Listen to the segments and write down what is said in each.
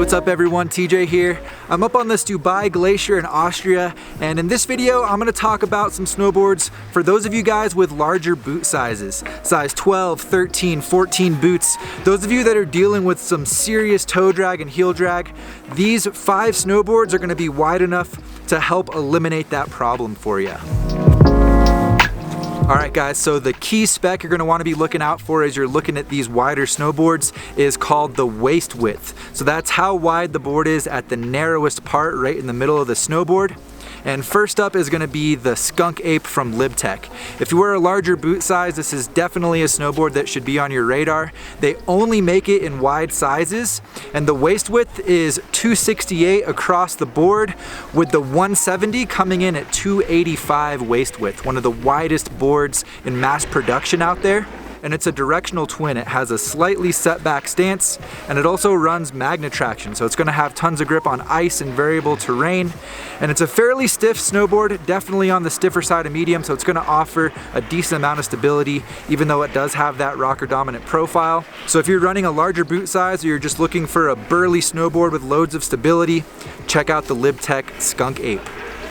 What's up everyone, TJ here. I'm up on this Dubai Glacier in Austria, and in this video I'm going to talk about some snowboards for those of you guys with larger boot sizes. Size 12, 13, 14 boots. Those of you that are dealing with some serious toe drag and heel drag, these 5 snowboards are going to be wide enough to help eliminate that problem for you. Alright guys, so the key spec you're going to want to be looking out for as you're looking at these wider snowboards is called the waist width. So that's how wide the board is at the narrowest part right in the middle of the snowboard. And first up is going to be the Skunk Ape from Libtech. If you wear a larger boot size, this is definitely a snowboard that should be on your radar. They only make it in wide sizes, and the waist width is 268 across the board, with the 170 coming in at 285 waist width, one of the widest boards in mass production out there. And it's a directional twin. It has a slightly set back stance, and it also runs magnet traction, so it's going to have tons of grip on ice and variable terrain. And it's a fairly stiff snowboard, definitely on the stiffer side of medium, so it's going to offer a decent amount of stability, even though it does have that rocker dominant profile. So if you're running a larger boot size, or you're just looking for a burly snowboard with loads of stability, check out the Libtech Skunk Ape.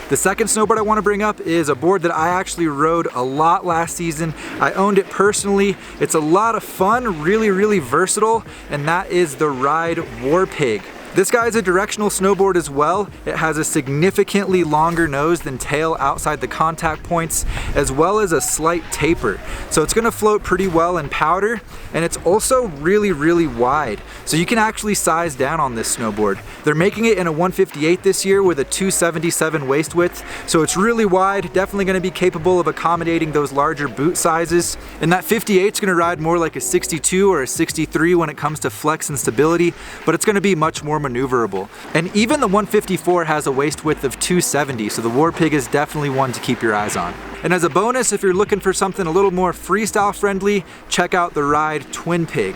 The second snowboard I want to bring up is a board that I actually rode a lot last season. I owned it personally. It's a lot of fun, really versatile, and that is the Ride Warpig. This guy is a directional snowboard as well. It has a significantly longer nose than tail outside the contact points, as well as a slight taper. So it's gonna float pretty well in powder, and it's also really wide. So you can actually size down on this snowboard. They're making it in a 158 this year with a 277 waist width, so it's really wide, definitely gonna be capable of accommodating those larger boot sizes. And that 58 is gonna ride more like a 62 or a 63 when it comes to flex and stability, but it's gonna be much more maneuverable. And even the 154 has a waist width of 270, so the Warpig is definitely one to keep your eyes on. And as a bonus, if you're looking for something a little more freestyle friendly, check out the Ride Twin Pig.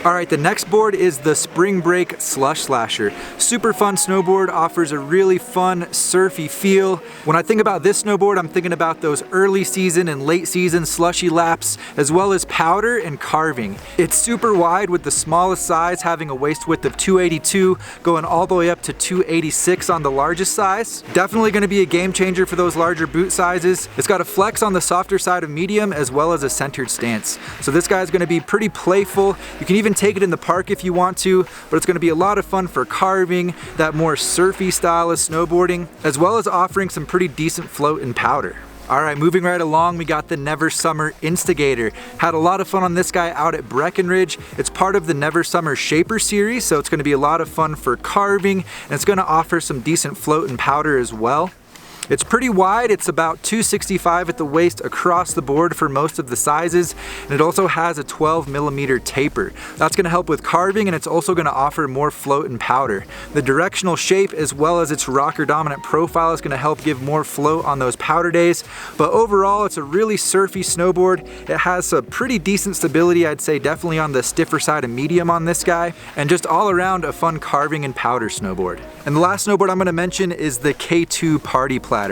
Alright, the next board is the Spring Break Slush Slasher. Super fun snowboard, offers a really fun, surfy feel. When I think about this snowboard, I'm thinking about those early season and late season slushy laps, as well as powder and carving. It's super wide, with the smallest size having a waist width of 282, going all the way up to 286 on the largest size. Definitely going to be a game changer for those larger boot sizes. It's got a flex on the softer side of medium, as well as a centered stance. So this guy's going to be pretty playful. You can even take it in the park if you want to, but it's going to be a lot of fun for carving, that more surfy style of snowboarding, as well as offering some pretty decent float and powder. Alright, moving right along, we got the Never Summer Instigator. Had a lot of fun on this guy out at Breckenridge. It's part of the Never Summer Shaper series, so it's going to be a lot of fun for carving, and it's going to offer some decent float and powder as well. It's pretty wide, it's about 265 at the waist across the board for most of the sizes, and it also has a 12mm taper. That's going to help with carving, and it's also going to offer more float and powder. The directional shape, as well as its rocker dominant profile, is going to help give more float on those powder days, but overall it's a really surfy snowboard. It has a pretty decent stability, I'd say definitely on the stiffer side of medium on this guy, and just all around a fun carving and powder snowboard. And the last snowboard I'm going to mention is the K2 Party Platter.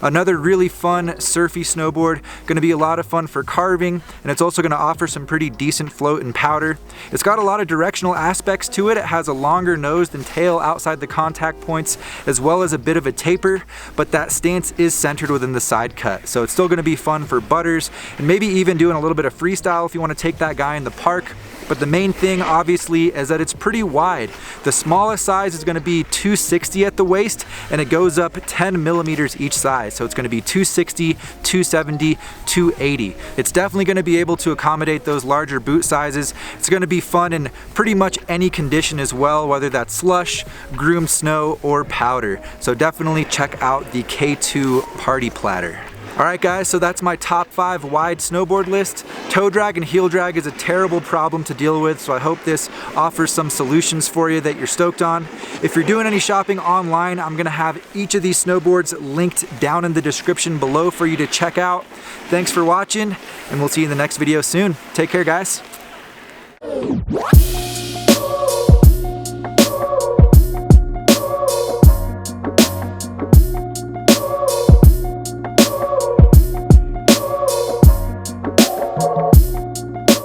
Another really fun, surfy snowboard. Going to be a lot of fun for carving, and it's also going to offer some pretty decent float and powder. It's got a lot of directional aspects to it. It has a longer nose than tail outside the contact points, as well as a bit of a taper, but that stance is centered within the side cut. So it's still going to be fun for butters, and maybe even doing a little bit of freestyle if you want to take that guy in the park. But the main thing, obviously, is that it's pretty wide. The smallest size is going to be 260 at the waist, and it goes up 10mm each side. So it's going to be 260, 270, 280. It's definitely going to be able to accommodate those larger boot sizes. It's going to be fun in pretty much any condition as well, whether that's slush, groomed snow, or powder. So definitely check out the K2 Party Platter. Alright guys, so that's my top 5 wide snowboard list. Toe drag and heel drag is a terrible problem to deal with, so I hope this offers some solutions for you that you're stoked on. If you're doing any shopping online, I'm going to have each of these snowboards linked down in the description below for you to check out. Thanks for watching, and we'll see you in the next video soon. Take care guys.